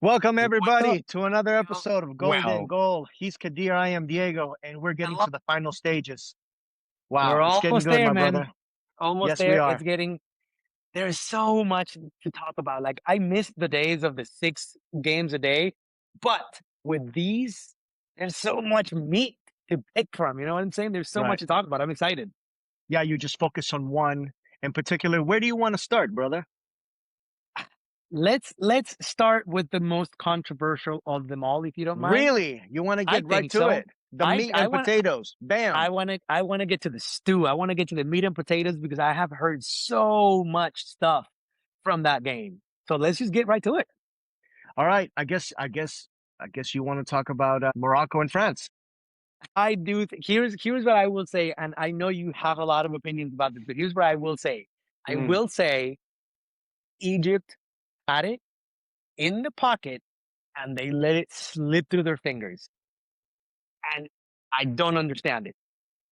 Welcome What's up, everybody to another yo? episode of Golden Well, Goal. He's Kadir, I am Diego, and we're getting hello. to the final stages. We're Wow, it's getting almost good, there, my man. brother. Almost Yes, we there. are. There's so much to talk about. Like, I miss the days of the 6 games a day, but with these, there's so much meat to pick from. You know what I'm saying? There's so much Right. to talk about. I'm excited. Yeah, you just focus on one in particular. Where do you want to start, brother? Let's start with the most controversial of them all, if you don't mind. Really? You want to I get right think to so. it? The I meat I and want potatoes. I Bam. want to I want to get to the stew. I want to get to the meat and potatoes because I have heard so much stuff from that game. So let's just get right to it. All right. I guess you want to talk about Morocco and France. I do. Here's what I will say, and I know you have a lot of opinions about this, but here's what I will say. I Mm. will say Egypt had it in the pocket, and they let it slip through their fingers, and I don't understand it.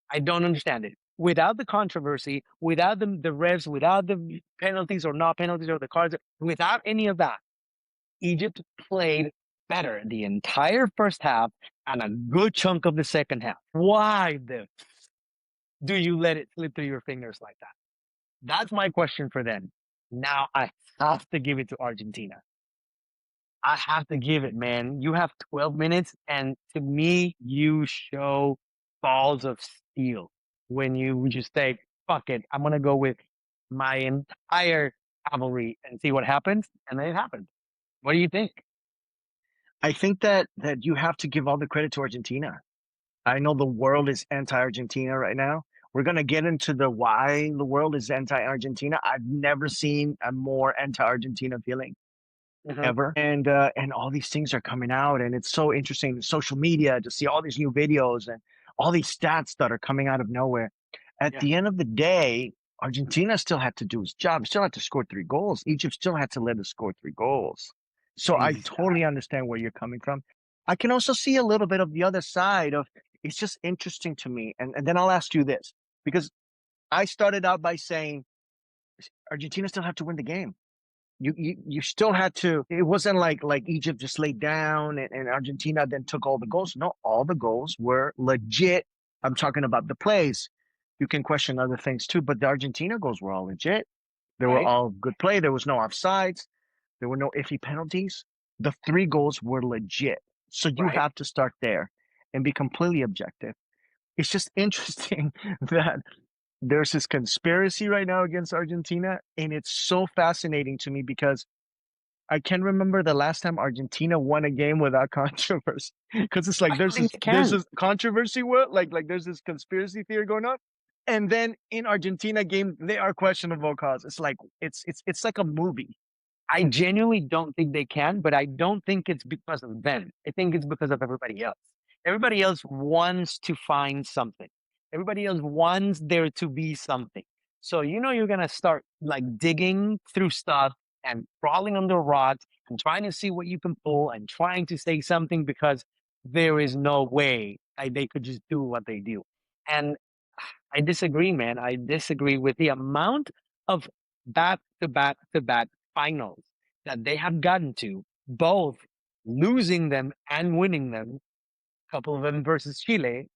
I don't understand it. Without the controversy, without the refs, without the penalties or not penalties or the cards, without any of that, Egypt played better the entire first half and a good chunk of the second half. Why do you let it slip through your fingers like that? That's my question for them. Now I have to give it to Argentina. I have to give it, man. You have 12 minutes, and to me, you show balls of steel when you just say, fuck it, I'm going to go with my entire cavalry and see what happens. And then it happened. What do you think? I think that you have to give all the credit to Argentina. I know the world is anti-Argentina right now. We're going to get into the why the world is anti-Argentina. I've never seen a more anti-Argentina feeling Mhm. ever. And all these things are coming out and it's so interesting social media to see all these new videos and all these stats that are coming out of nowhere. At Yeah, the end of the day, Argentina still had to do its job, still had to score 3 goals. Egypt still had to let us score 3 goals. So I totally exactly. understand where you're coming from. I can also see a little bit of the other side of it's just interesting to me. And then I'll ask you this because I started out by saying Argentina still have to win the game. You still had to. It wasn't like Egypt just laid down and Argentina then took all the goals. No, all the goals were legit. I'm talking about the plays. You can question other things too, but the Argentina goals were all legit. They were Right? all good play. There was no offsides. There were no iffy penalties. The 3 goals were legit. So you Right? have to start there and be completely objective. It's just interesting that there's this conspiracy right now against Argentina, and it's so fascinating to me because I can remember the last time Argentina won a game without controversy. Because it's like I don't think they there's can. this controversy what like there's this conspiracy theory going on. And then in Argentina game, they are questionable cause. It's like it's like a movie. I genuinely don't think they can, but I don't think it's because of them. I think it's because of everybody else. Everybody else wants to find something. Everybody else wants there to be something. So you're gonna start like digging through stuff and crawling under rocks and trying to see what you can pull and trying to say something because there is no way they could just do what they do. And I disagree, man. I disagree with the amount of back to back to back finals that they have gotten to, both losing them and winning them, a couple of them versus Chile.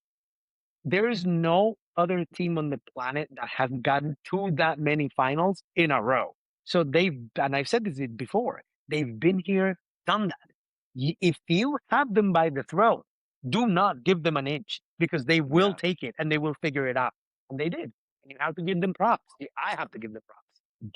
There is no other team on the planet that has gotten to that many finals in a row. So and I've said this before, they've been here, done that. If you have them by the throat, do not give them an inch because they will Yeah. take it and they will figure it out. And they did. And you have to give them props. I have to give them props.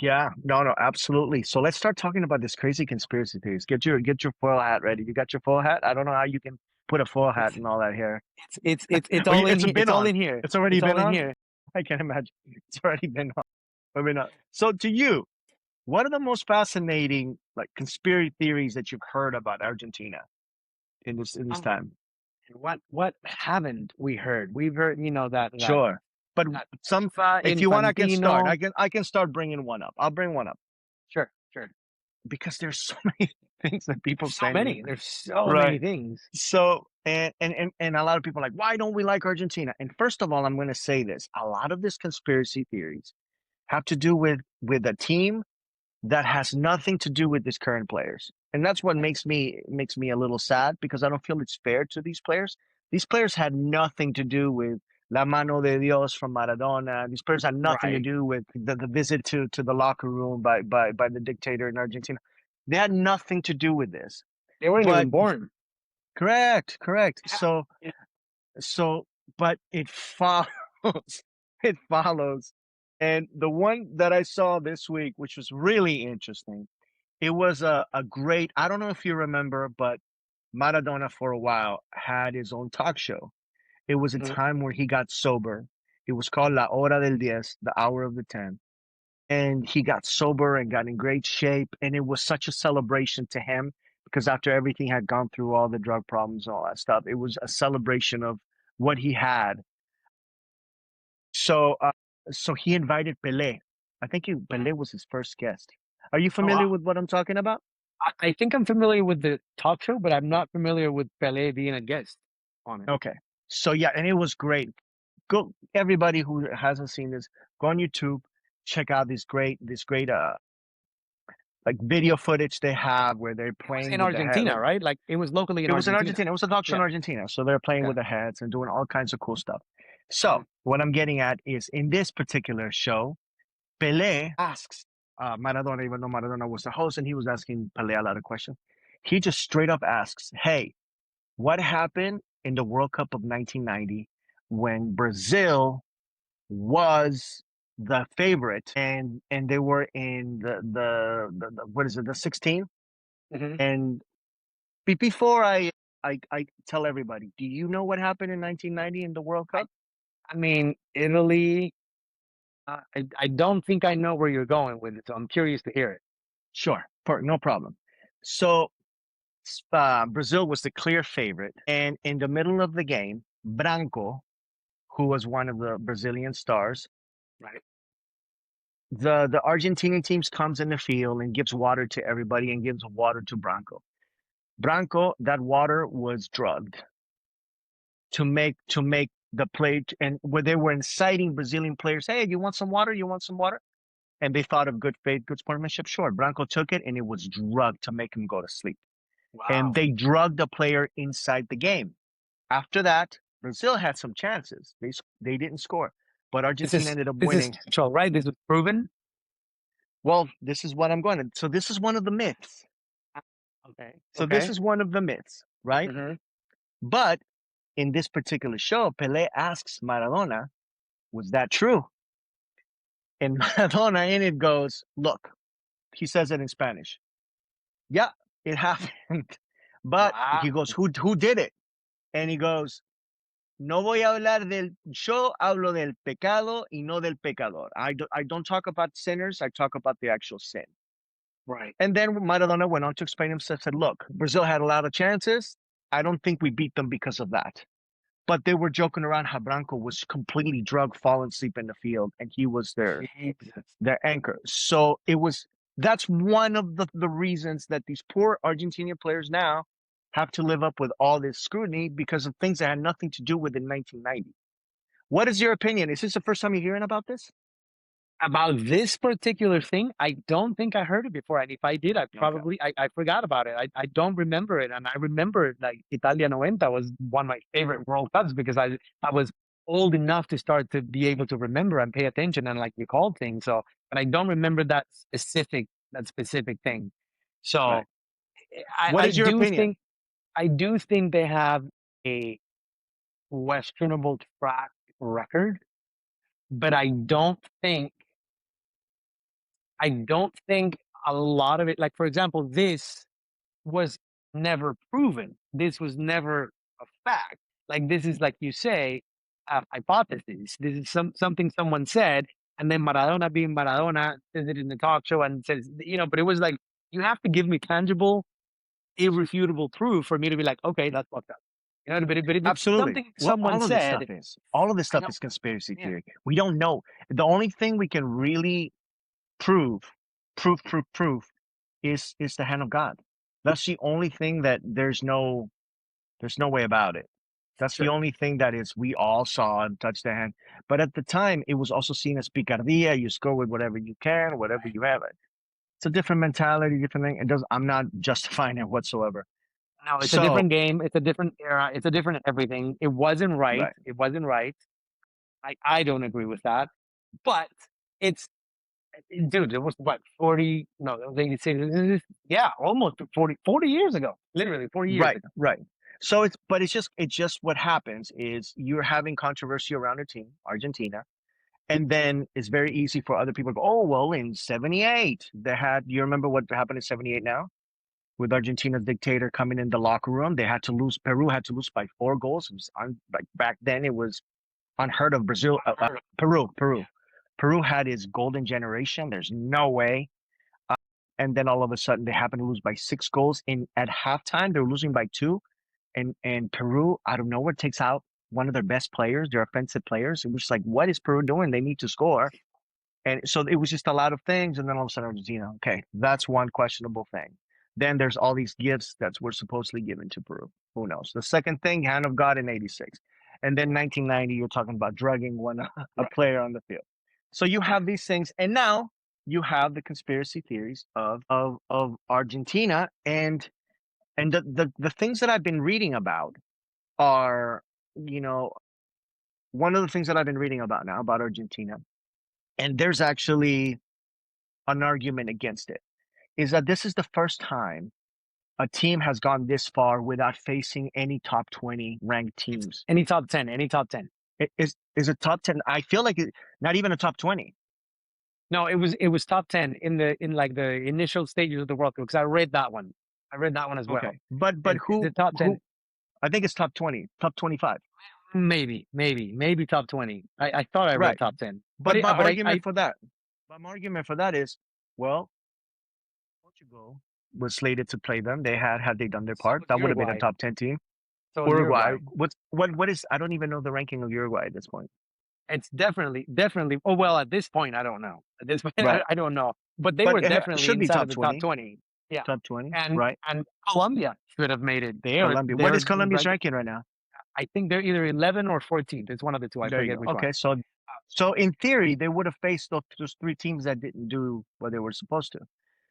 Yeah. No, absolutely. So let's start talking about this crazy conspiracy theories. Get your foil hat ready. You got your foil hat? I don't know how you can put a foil hat It's and all that here. it's Oh, all in it's here. been It's all on. in here. It's already It's all been in on. here. I can imagine. It's already been on. I mean, so to you, what are the most fascinating like conspiracy theories that you've heard about Argentina in this Oh, time? and what haven't we heard? We've heard, Sure, but that some FIFA if you want, I can start. Infantino. I can start bringing one up. I'll bring one up Sure, sure. because there's so many things that people There's so saying. many. There's so many Right. things. So and a lot of people are like, why don't we like Argentina? And first of all, I'm going to say this: a lot of this conspiracy theories have to do with a team that has nothing to do with these current players. and that's what makes me a little sad because I don't feel it's fair to these players. These players had nothing to do with La Mano de Dios from Maradona. These players had nothing to Right. do with the visit to the locker room by the dictator in Argentina. They had nothing to do with this. They weren't But even born. correct, correct. Yeah. Yeah. So, but it follows, it follows. And the one that I saw this week, which was really interesting, it was a great, I don't know if you remember, but Maradona for a while had his own talk show. It was a Mhm. time where he got sober. It was called La Hora del Diez, the hour of the 10. And he got sober and got in great shape. And it was such a celebration to him because after everything had gone through all the drug problems and all that stuff, it was a celebration of what he had. So, so he invited Pelé. I think Pelé was his first guest. Are you Oh, familiar with what I'm talking about? I think I'm familiar with the talk show, but I'm not familiar with Pelé being a guest on it. Okay. So yeah, and it was great. Go everybody who hasn't seen this, go on YouTube, check out this great like video footage they have where they're It was playing in with the head. Argentina, Like right? Like it was locally in it was in Argentina. Argentina. It was a talk show in Yeah. Argentina. So they're playing Okay. with the heads and doing all kinds of cool stuff. Mhm. So what I'm getting at is in this particular show, Pelé asks Maradona, even though Maradona was the host, and he was asking Pelé a lot of questions. He just straight up asks, "Hey, what happened in the World Cup of 1990 when Brazil was the favorite and they were in the what is it, the 16?" Mhm. And before I tell everybody, do you know what happened in 1990 in the World I, Cup? I mean, Italy. I don't think I know where you're going with it, so I'm curious to hear it. Sure, no problem. So Brazil was the clear favorite, and in the middle of the game, Branco, who was one of the Brazilian stars, Right. the Argentinian teams comes in the field and gives water to everybody and gives water to Branco. Branco, that water was drugged to make the play and where they were inciting Brazilian players, hey, you want some water? You want some water? And they thought of good faith, good sportsmanship. Sure, Branco took it and it was drugged to make him go to sleep. And Wow. they drugged the player inside the game. After that, Brazil had some chances. They didn't score, but This Argentina is ended up this is winning. factual, right? This was proven. Well, this is what I'm going to. So this is one of the myths. Okay. So this Okay. is one of the myths, right? Hmm. But in this particular show, Pelé asks Maradona, "Was that true?" And Maradona in it goes, "Look," he says it in Spanish. "Yeah, it happened." But he Wow. goes, "Who did it?" And he goes, "No voy a hablar del yo hablo del pecado y no del pecador. I don't talk about sinners, I talk about the actual sin." Right. And then Maradona went on to explain himself, said, "Look, Brazil had a lot of chances. I don't think we beat them because of that." But they were joking around how Branco was completely drugged, falling asleep in the field, and he was Jesus. their anchor. So it was that's one of the reasons that these poor Argentinian players now have to live up with all this scrutiny because of things that had nothing to do with in 1990. What is your opinion? Is this the first time you're hearing about this? About this particular thing, I don't think I heard it before. And if I did, Okay. I forgot about it. I don't remember it. And I remember like Italia 90 was one of my favorite World Cups because I was old enough to start to be able to remember and pay attention and like recall things. So, but I don't remember that specific thing. So Right. What is your opinion? I do think they have a questionable track record, but I don't think a lot of it, like for example, this was never proven. This was never a fact. Like this is like you say, a hypothesis. This is something someone said, and then Maradona being Maradona says it in the talk show and says, but it was like you have to give me tangible, irrefutable proof for me to be like, okay, that's fucked up. But if it's Absolutely. something Well, someone said, all of this I stuff know, is conspiracy yeah, theory. We don't know. The only thing we can really prove, proof, is the hand of God. That's the only thing that there's no way about it. That's the sure. only thing that is we all saw and touched the hand. But at the time, it was also seen as picardia. You score with whatever you can, whatever Right. you have. It's a different mentality, different thing. It does. I'm not justifying it whatsoever. No, it's a So, different game. It's a different era. It's a different everything. It wasn't right. right, It wasn't right. I don't agree with that. But it's dude, it was what 40? No, it was 86. Yeah, almost 40 years ago. Literally 40 years right, ago. right. So but it's just what happens is you're having controversy around a team, Argentina, and then it's very easy for other people to go, oh well, in '78 they had. You remember what happened in '78 now with Argentina's dictator coming in the locker room? They had to lose. Peru had to lose by 4 goals. It was like back then it was unheard of. Brazil, Unheard of. Peru had his golden generation. There's no way. And then all of a sudden they happen to lose by 6 goals. In at halftime, they were losing by two. And Peru out of nowhere takes out one of their best players, their offensive players. It was like, what is Peru doing? They need to score. And so it was just a lot of things. And then all of a sudden, Argentina, okay, that's one questionable thing. Then there's all these gifts that were supposedly given to Peru. Who knows? The second thing, hand of God in '86. And then 1990, you're talking about drugging a Right. player on the field. So you have these things. And now you have the conspiracy theories of Argentina. And the things that I've been reading about are, you know, one of the things that I've been reading about now about Argentina, and there's actually an argument against it, is that this is the first time a team has gone this far without facing any top 20 ranked It's teams. any top 10, any top 10. Is a top 10? I feel like not even a top 20. No, it was top 10 in like the initial stages of the World Cup because I read that one. I read that one as well. Okay, but It's a top 10. who? I think it's top 20, top 25. Maybe top 20. I thought I read Right. top 10. But my I argument for that, is, well, Portugal was slated to play them. Had they done their so part, was that would have been a Uruguay. top 10 team. So was Uruguay. Uruguay. What is? I don't even know the ranking of Uruguay at this point. It's definitely. Oh well, at this point, I don't know. At this point, Right. I don't know. But they But were it definitely should be inside of top the top 20. 20. Yeah, Top 20. and Right. and Colombia should have made it. Colombia. What They're is Colombia's right. ranking right now? I think they're either 11 or 14th. It's one of the two. I There you forget go. which one. Okay, so in theory, they would have faced those three teams that didn't do what they were supposed to.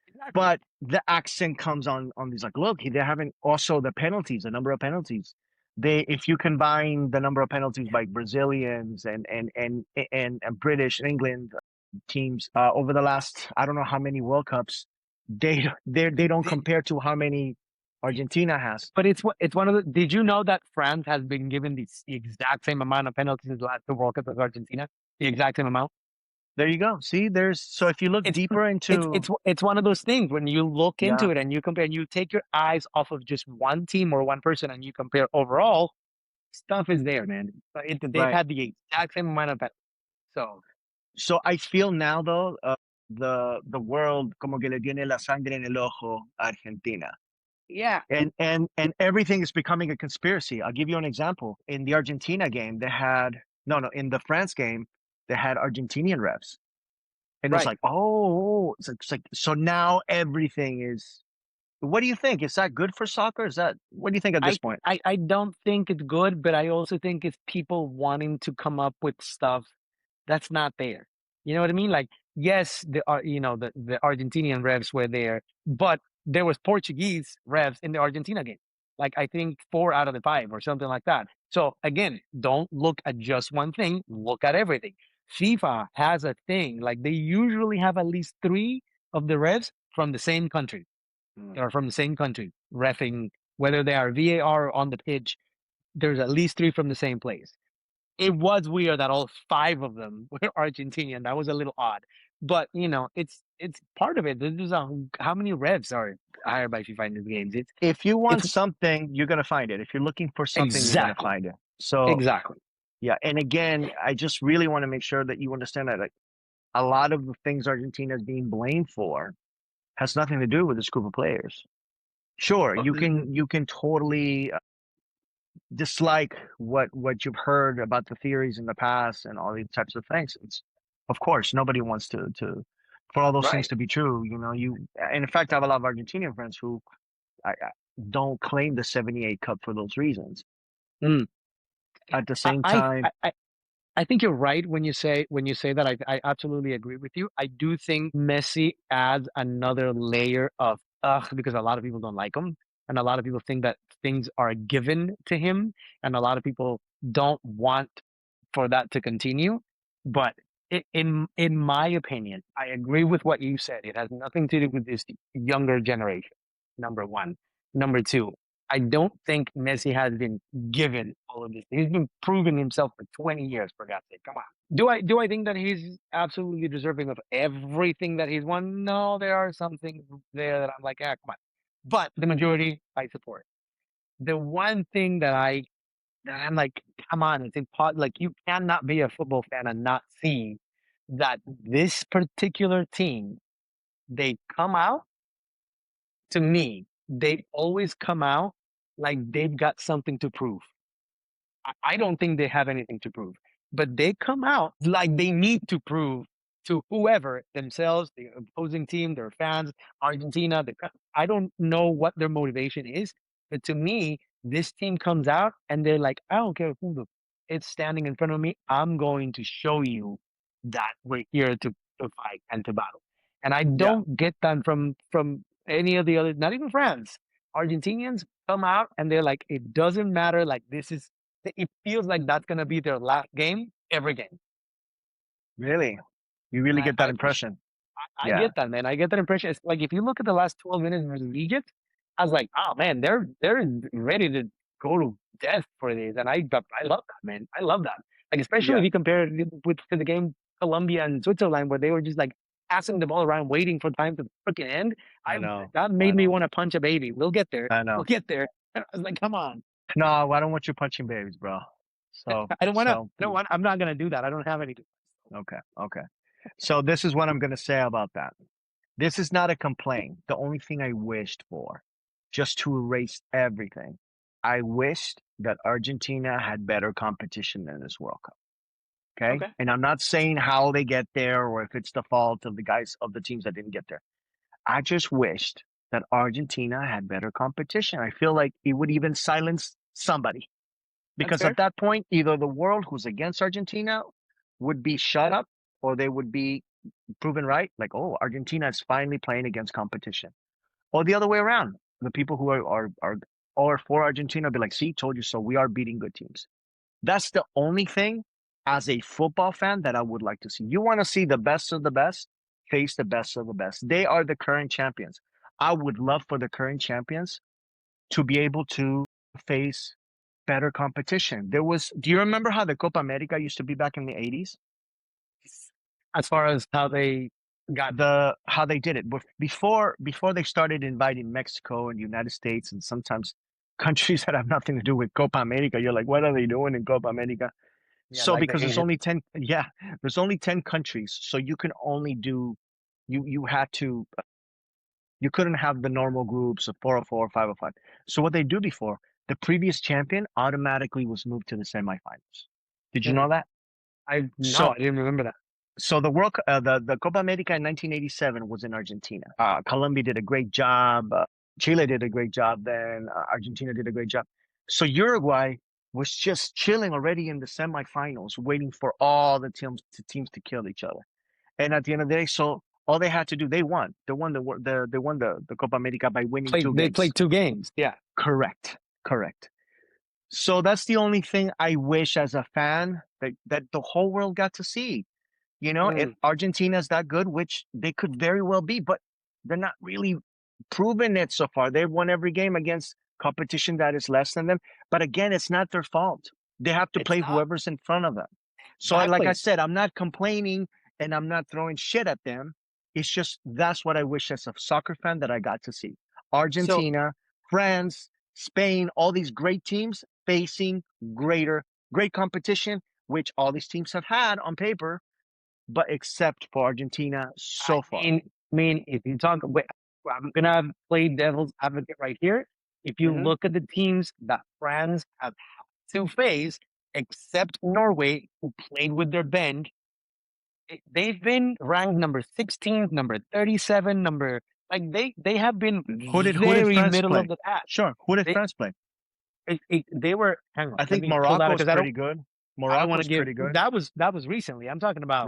Exactly. But the accent comes on these like, look, they haven't also the penalties, the number of penalties. If you combine the number of penalties by Brazilians and British England teams over the last I don't know how many World Cups, they don't compare to how many Argentina has. But it's one of the. Did you know that France has been given the exact same amount of penalties in the last two World Cups as Argentina? The exact same amount. There you go. See, so if you look It's deeper into it's one of those things when you look yeah, into it and you compare, and you take your eyes off of just one team or one person, and you compare overall, stuff is there, man. They've right. had the exact same amount of penalties. So So I feel now though, the world como que le tiene la sangre en el ojo a Argentina. yeah, And everything is becoming a conspiracy. I'll give you an example. In the Argentina game, they had no, in the France game, they had Argentinian refs. And it was right. like, oh, it's like so now everything is. What do you think? Is that good for soccer? What do you think at this point? I don't think it's good, but I also think it's people wanting to come up with stuff that's not there. You know what I mean? Like, yes, the Argentinian refs were there, but there was Portuguese refs in the Argentina game. Like I think 4 out of the 5 or something like that. So again, don't look at just one thing, look at everything. FIFA has a thing, like they usually have at least 3 of the refs from the same country Mm. or from the same country, refing, whether they are VAR or on the pitch, there's at least 3 from the same place. It was weird that all 5 of them were Argentinian. That was a little odd, but it's part of it. There's how many revs are hired by FIFA in these games? If you want It's something, you're gonna find it. If you're looking for something, you're gonna exactly find it. So exactly yeah, and again, I just really want to make sure that you understand that like a lot of the things Argentina is being blamed for has nothing to do with this group of players. Sure, you can totally dislike what you've heard about the theories in the past and all these types of things. It's of course nobody wants to for all those things right. to be true. And in fact, I have a lot of Argentinian friends who I don't claim the '78 Cup for those reasons. Mm. At the I, same I time, I think you're right when you say that. I absolutely agree with you. I do think Messi adds another layer of ugh because a lot of people don't like him, and a lot of people think that things are given to him, and a lot of people don't want for that to continue. But in my opinion, I agree with what you said. It has nothing to do with this younger generation. Number one. Number two, I don't think Messi has been given all of this. He's been proving himself for 20 years, for God's sake. Come on. Do I think that he's absolutely deserving of everything that he's won? No, there are some things there that I'm like, ah, come on. But the majority I support. The one thing that I'm like, come on, it's impossible. Like you cannot be a football fan and not see that this particular team, they come out to me, they always come out like they've got something to prove. I don't think they have anything to prove, but they come out like they need to prove to whoever themselves, the opposing team, their fans, Argentina. I don't know what their motivation is, but to me, this team comes out and they're like, I don't care who it's standing in front of me. I'm going to show you that we're here to fight and to battle. And I Yeah, don't get that from any of the other, not even France. Argentinians come out and they're like, it doesn't matter. Like it feels like that's gonna be their last game every game. really. You really I, get that I for impression. I Yeah, get that, man. I get that impression. It's like if you look at the last 12 minutes versus Egypt, I was like, oh man, they're ready to go to death for this, and I love that, man. I love that. Like especially yeah, if you compare it with to the game Colombia and Switzerland, where they were just like passing the ball around, waiting for time to freaking end. I I know. That I made me know. want to punch a baby. We'll get there. I We'll know. get there. I was like, come on. No, I don't want you punching babies, bro. So, I don't want to. so I don't want. I'm not gonna do that. I don't have any. okay, okay. So this is what I'm gonna say about that. This is not a complaint. The only thing I wished for, just to erase everything, I wished that Argentina had better competition in this World Cup. Okay. Okay. And I'm not saying how they get there or if it's the fault of the guys of the teams that didn't get there. I just wished that Argentina had better competition. I feel like it would even silence somebody That's because at fair. that point, either the world who's against Argentina would be shut up or they would be proven right. Like, oh, Argentina is finally playing against competition. Or the other way around. The people who are for Argentina be like, see, told you so. We are beating good teams. That's the only thing as a football fan that I would like to see. You want to see the best of the best face the best of the best. They are the current champions. I would love for the current champions to be able to face better competition. Do you remember how the Copa America used to be back in the 80s? As far as how they got How they did it before they started inviting Mexico and United States and sometimes countries that have nothing to do with Copa America. You're like, what are they doing in Copa America? yeah, So like the because there's Asian. only 10, yeah, there's only 10 countries, so you can only do you had to you couldn't have the normal groups of 404, 505. So what they do before, the previous champion automatically was moved to the semifinals. Did you know Mhm. that? I no, So I didn't remember that. so the Copa America in 1987 was in Argentina. Colombia did a great job. Chile did a great job. Then Argentina did a great job. So Uruguay was just chilling already in the semifinals, waiting for all the teams to kill each other. And at the end of the day, so all they had to do, they won. They won the Copa America by winning two They games. played two games. Yeah. Correct, correct. So that's the only thing I wish as a fan that the whole world got to see. You know, if Mm, Argentina's that good, which they could very well be, but they're not really proven it so far. They've won every game against competition that is less than them. But again, it's not their fault. They have to it's play not whoever's in front of them. So, like I exactly. said, I'm not complaining and I'm not throwing shit at them. It's just that's what I wish as a soccer fan that I got to see. So Argentina, France, Spain, all these great teams facing great competition, which all these teams have had on paper, but except for Argentina so far. if you talk, wait, I'm gonna play devil's advocate right here. If you Hmm. look at the teams that France have to face, except Norway, who played with their bend, they've been ranked number 16, number 37, number like they have been Who did very France middle of play? the pack. Sure. Who did They France play? they were hang on, I let think me pull that Morocco up is because I don't pretty good. I don't want to Morocco's give pretty good. that was recently. Right. I'm talking about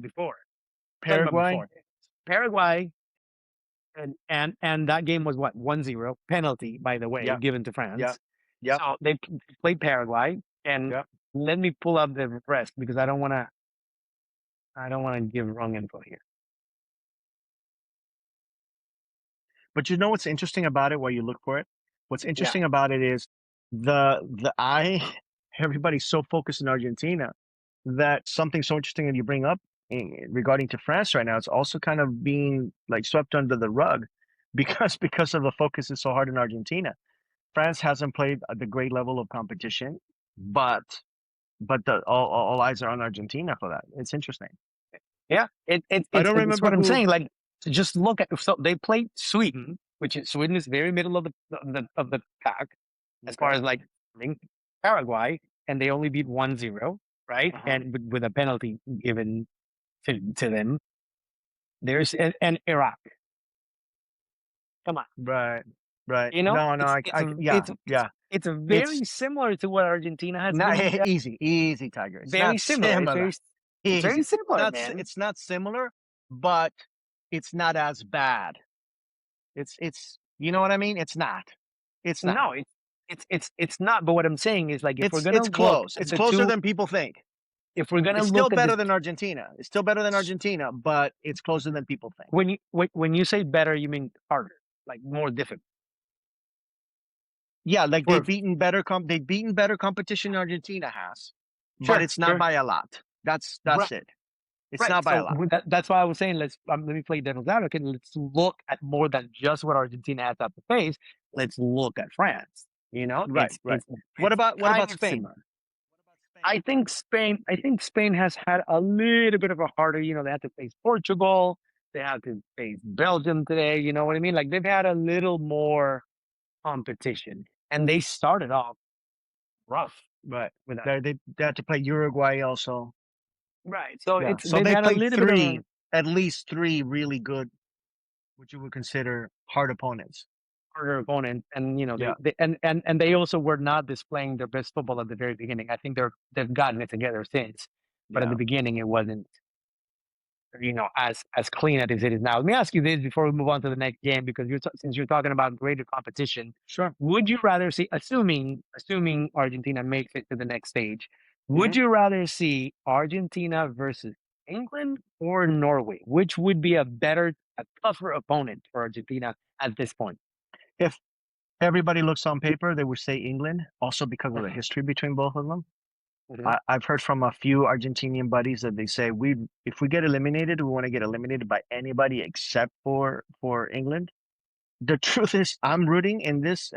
before. Talking about Paraguay. before. Paraguay and that game was what 1-0 penalty, by the way, Yep. given to Yep. France. Yep. So they played Paraguay, and Yep. let me pull up the rest because I don't want to give wrong info here. But you know what's interesting about it while you look for it? What's Yeah, interesting about it is the I everybody's so focused in Argentina that something so interesting that you bring up regarding to France right now, it's also kind of being like swept under the rug because of the focus is so hard in Argentina. France hasn't played at the great level of competition, but all eyes are on Argentina for that. It's interesting. yeah. I don't It's remember what I'm who. saying. Like to just look at so they played Sweden, which is Sweden is very middle of the pack as far Okay. as like Paraguay, and they only beat 1-0, right? Uh-huh. And with a penalty given to them. There's and Iraq. Come on. Right. Right. You know, No, no, yeah, yeah. it's It's very similar to what Argentina has not been. easy, easy, Tiger. It's Very not similar. similar. It's very Easy. similar, man. It's not similar, but it's not as bad. You know what I mean? It's not. It's not. No, it's not. But what I'm saying is like if we're gonna It's look close. at It's the closer two, than people think. if we're gonna It's still look at better the than Argentina. It's still better than Argentina, but it's closer than people think. when you say better, you mean harder, like more difficult Yeah, like for they've beaten better competition Argentina has, but sure, it's not sure, by a lot. right, That's it. It's right. not by a So lot. that's why I was saying let me play devil's advocate. Let's look at more than just what Argentina has to face. Let's look at France. You know, Right, right. it's What kind about of Spain? similar. What about Spain? I think Spain has had a little bit of a harder, they had to face Portugal, they had to face Belgium today, you know what I mean? Like they've had a little more competition and they started off rough Right. with that. They had to play Uruguay also. Right. So Yeah. it's So they've they had a played little bit of a at least three really good, what you would consider hard opponents. harder opponent and Yeah. and they also were not displaying their best football at the very beginning. I think they've gotten it together since. But at Yeah. the beginning it wasn't as clean as it is now. Let me ask you this before we move on to the next game, because since you're talking about greater competition, Sure. would you rather see, assuming Argentina makes it to the next stage, Hmm. would you rather see Argentina versus England or Norway? Which would be a tougher opponent for Argentina at this point? If everybody looks on paper, they would say England, also because of the Mhm, history between both of them. mhm. I've heard from a few Argentinian buddies that they say if we get eliminated, we want to get eliminated by anybody except for England. The truth is, I'm rooting in this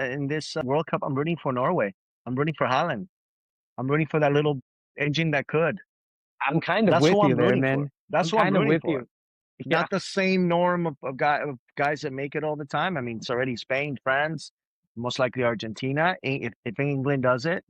World Cup. I'm rooting for Norway. I'm rooting for Holland. I'm rooting for that little engine that could. I'm kind of That's with who you I'm there, rooting for. man. That's I'm who I'm kind of rooting with for. you. Yeah, Not the same norm of guys that make it all the time. I mean, it's already Spain, France, most likely Argentina. If England does it,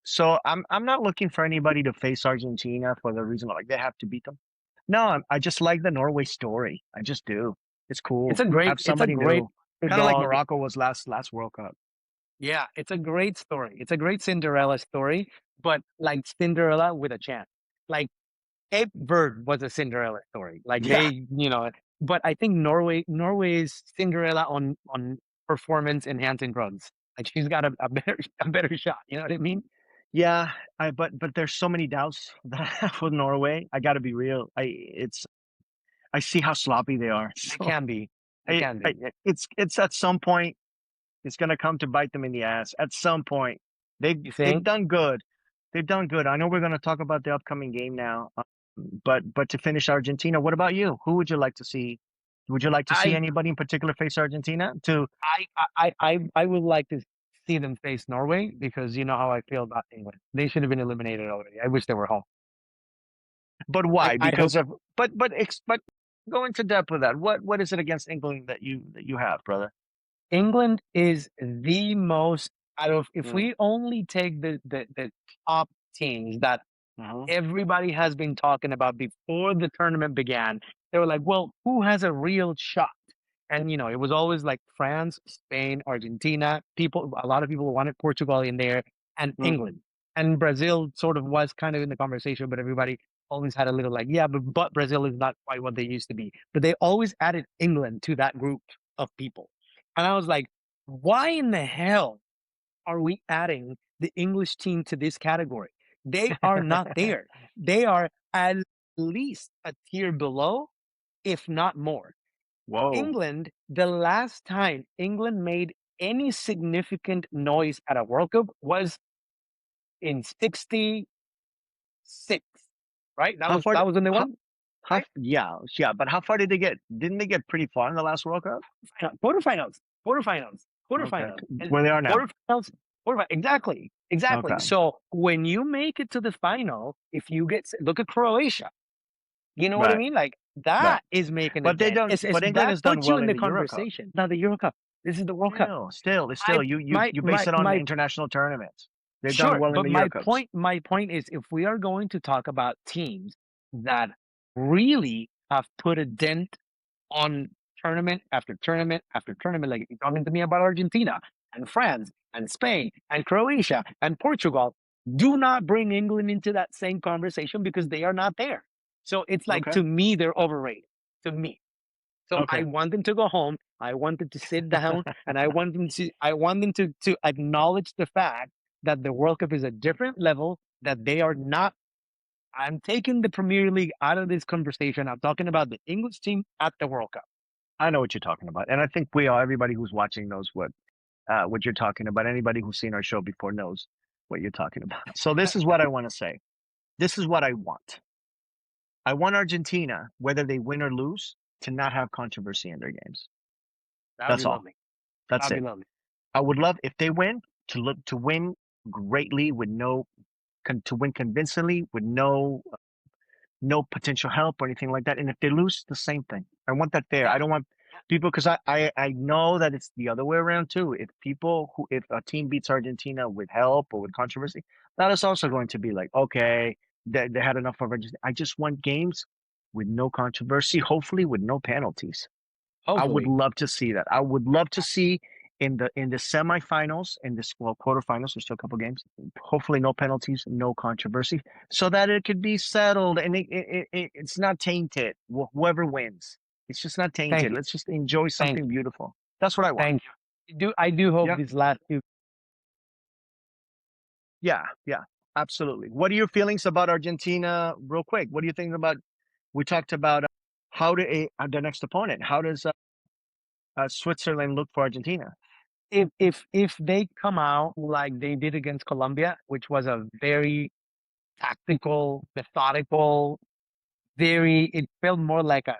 so I'm not looking for anybody to face Argentina for the reason like they have to beat them. No, I just like the Norway story. I just do. It's cool. Have it's a somebody great new. Kind of like dog. Morocco was last World Cup. Yeah, it's a great story. It's a great Cinderella story, but like Cinderella with a chance. Like Cape Verde was a Cinderella story. Like Yeah, but I think Norway is Cinderella on performance enhancing drugs. Like she's got a better a better shot. You know what I mean? yeah. But there's so many doubts that I have with Norway. I got to be real. I see how sloppy they are. They So can be. They can I be. it's at some point it's going to come to bite them in the ass. At some point, You they've think? done good. They've done good. I know we're going to talk about the upcoming game now, but to finish Argentina, what about you? Who would you like to see? Would you like to see I anybody in particular face Argentina? To I would like to see them face Norway because you know how I feel about England. They should have been eliminated already. I wish they were home. but why? I hope Because of but go into depth with that. What is it against England that you have, brother? England is the most out of if Mm, we only take the top teams that uh-huh. everybody has been talking about before the tournament began, they were like, well, who has a real shot? And it was always like France, Spain, Argentina. A lot of people wanted Portugal in there and Mm, England. And Brazil sort of was kind of in the conversation, but everybody always had a little like, yeah, but Brazil is not quite what they used to be. But they always added England to that group of people. And I was like, why in the hell are we adding the English team to this category? They are not there. They are at least a tier below, if not more. Whoa. England, the last time England made any significant noise at a World Cup was in 66, right? That How was far? that was when they How? won, How? right? Yeah, yeah. But how far did they get? Didn't they get pretty far in the last World Cup? Quarterfinals, quarterfinals, Okay, quarterfinals, and where they are now. quarterfinals, quarterfinals. Exactly, exactly. Okay, So when you make it to the final, if you get look at Croatia, you know what I right, mean? Like right. that is making a But they dent. don't. It's But England that has done puts you well in in the the Euro Cup. conversation. Now the Euro Cup. This is the World Cup. Still, My you base it on my international tournaments. They've done Sure, well in but the Euro Cups. my point is if we are going to talk about teams that really have put a dent on tournament after tournament after tournament, like if you're talking to me about Argentina and France and Spain and Croatia and Portugal, do not bring England into that same conversation because they are not there. So it's like Okay, to me, they're overrated. To me. So I okay. want them to go home. I want them to sit down, and I want them to acknowledge the fact that the World Cup is a different level. That they are not. I'm taking the Premier League out of this conversation. I'm talking about the English team at the World Cup. I know what you're talking about, and I think we all, everybody who's watching knows what you're talking about. Anybody who's seen our show before knows what you're talking about. So this is what I want to say. This is what I want. I want Argentina, whether they win or lose, to not have controversy in their games. That'd be That's all. lovely. That's That'd be it. lovely. I would love if they win to win greatly with no to win convincingly with no potential help or anything like that. And if they lose, the same thing. I want that there. Yeah. I don't want Yeah. people because I know that it's the other way around too. If a team beats Argentina with help or with controversy, that is also going to be like, okay, they had enough of Argentina. I just want games with no controversy, hopefully with no penalties. I would Hopefully. love to see that. I would love to see in the semifinals, in this well quarterfinals, there's still a couple games. Hopefully, no penalties, no controversy, so that it could be settled and it's not tainted. Whoever wins, it's just not Thank tainted. you. Let's just enjoy Thank something you. beautiful. That's what I want. Thank you. I do hope Yeah, these last two. yeah, yeah, absolutely. What are your feelings about Argentina, real quick? What do you think about? We talked about how to the next opponent. How does Switzerland look for Argentina? If they come out like they did against Colombia, which was a very tactical, methodical, very it felt more like a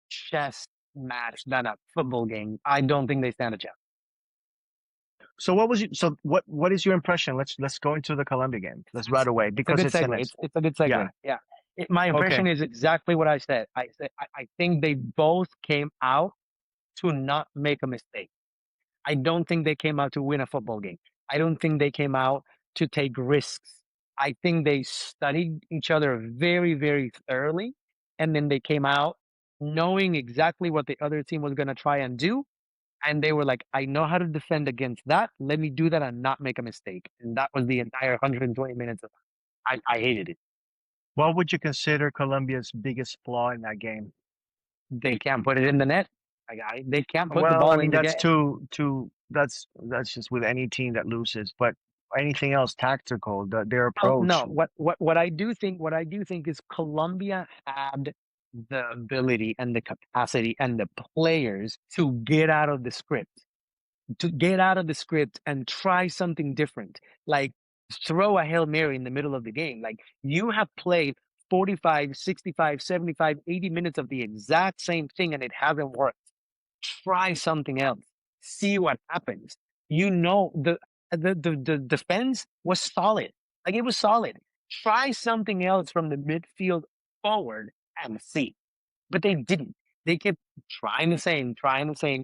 chess match than a football game. I don't think they stand a chance. So what is your impression? Let's go into the Colombia game. Let's right away It's a because good it's the segue. next. It's a good Yeah. segue. Yeah. My Okay. impression is exactly what I said. I think they both came out to not make a mistake. I don't think they came out to win a football game. I don't think they came out to take risks. I think they studied each other very, very thoroughly. And then they came out knowing exactly what the other team was going to try and do. And they were like, I know how to defend against that. Let me do that and not make a mistake. And that was the entire 120 minutes of I hated it. What would you consider Colombia's biggest flaw in that game? They can't put it in the net. They can't put the Well, I ball mean in the that's net. too that's just with any team that loses, but anything else tactical, their Well, approach. no. What I do think is Colombia had the ability and the capacity and the players to get out of the script, and try something different. Like throw a Hail Mary in the middle of the game. Like you have played 45, 65, 75, 80 minutes of the exact same thing and it hasn't worked. Try something else. See what happens. You know the defense was solid. Like it was solid. Try something else from the midfield forward and see. But they didn't. They kept trying the same.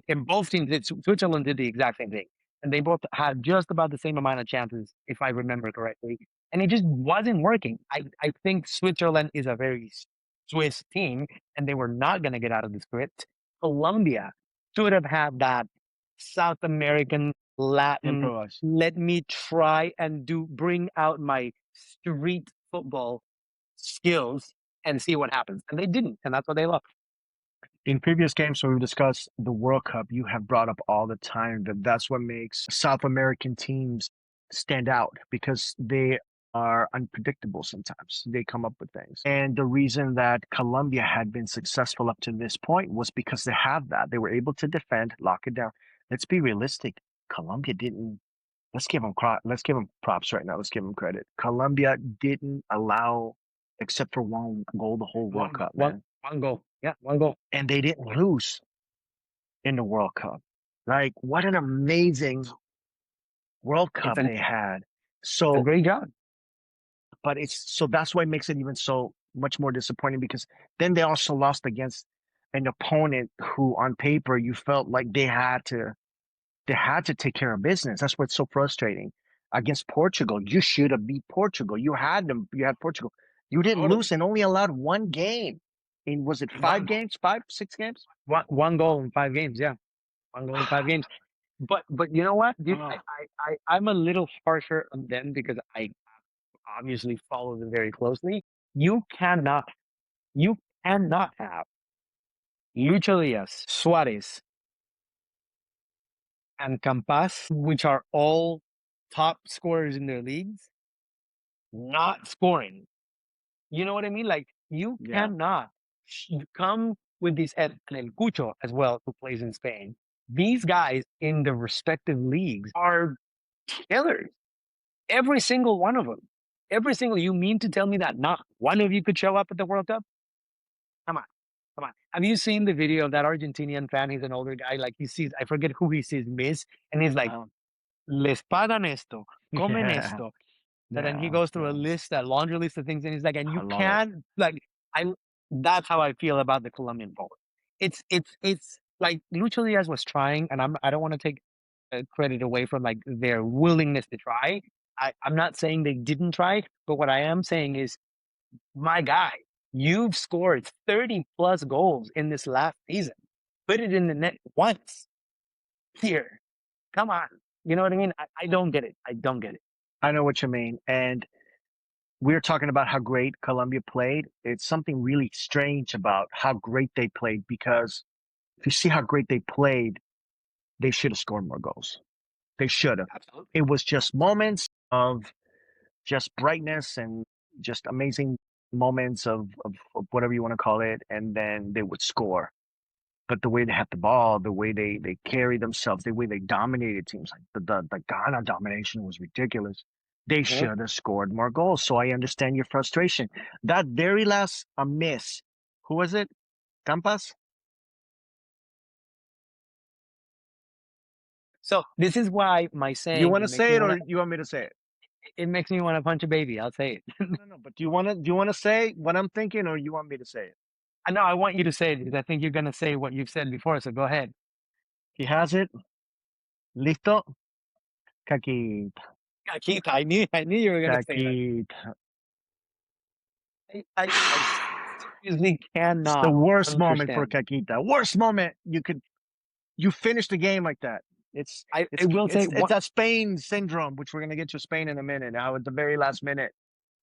And both teams did. Switzerland did the exact same thing. And they both had just about the same amount of chances, if I remember correctly. And it just wasn't working. I think Switzerland is a very Swiss team, and they were not going to get out of the script. Colombia should have had that South American Latin. Improvise. Let me try and bring out my street football skills and see what happens. And they didn't, and that's what they lost. In previous games when we discussed the World Cup, you have brought up all the time that that's what makes South American teams stand out because they are unpredictable sometimes. They come up with things. And the reason that Colombia had been successful up to this point was because they have that. They were able to defend, lock it down. Let's be realistic. Colombia didn't. Let's give them props right now. Let's give them credit. Colombia didn't allow except for one goal the whole World One goal, Cup, man. one goal. Yeah, one goal. And they didn't lose in the World Cup. Like, what an amazing World It's Cup they had. a So, great job. but that's why it makes it even so much more disappointing because then they also lost against an opponent who, on paper, you felt like they had to take care of business. That's what's so frustrating. Against Portugal, you should have beat Portugal. You had them. You had Portugal. You didn't lose Totally. and only allowed one game. In was it One five goal. games? Five, 6 games? One goal in 5 games. Yeah, one goal in 5 games. But you know what, dude? Oh, I'm a little harsher on them because I obviously follow them very closely. You cannot, you cannot have Lucha Diaz, Suarez, and Campas, which are all top scorers in their leagues, not scoring. You know what I mean? Like you yeah. cannot come with this and El Cucho as well, who plays in Spain. These guys in the respective leagues are killers. Every single one of them. Every single. You mean to tell me that not one of you could show up at the World Cup? Come on, come on. Have you seen the video of that Argentinian fan? He's an older guy. Like he sees, I forget who he sees miss, and he's like, Um, "Les pagan esto, comen yeah. esto." And then he Yeah. goes through a Yeah. list, a laundry list of things, and he's like, "And I you love it. can't like." I'm. That's how I feel about the Colombian forward. It's like Lucho Diaz was trying, and I don't want to take credit away from like their willingness to try. I'm not saying they didn't try, but what I am saying is, my guy, you've scored 30 plus goals in this last season. Put it in the net once here. Come on. You know what I mean? I don't get it. I don't get it. I know what you mean. And we're talking about how great Colombia played. It's something really strange about how great they played because if you see how great they played, they should have scored more goals. They should have. Absolutely. It was just moments of just brightness and just amazing moments of whatever you want to call it. And then they would score. But the way they had the ball, the way they carried themselves, the way they dominated teams, like the Ghana domination was ridiculous. They Mhm. should have scored more goals. So I understand your frustration. That very last miss, who was it? Campas? So this is why my You saying want to it makes say me it want or to you want me to say it? punch a baby. I'll say it. No. But do you want to say what I'm thinking or you want me to say it? I know I want you to say it because I think you're gonna say what you've said before. So go ahead. He has it. Listo. Caquita. Keith, I knew you were gonna say that. Caquita. I seriously It's the cannot worst moment for understand. Caquita. Worst moment you finish the game like that. It's I it's will say it's what. that Spain syndrome, which we're gonna get to Spain in a minute. Now at the very last minute.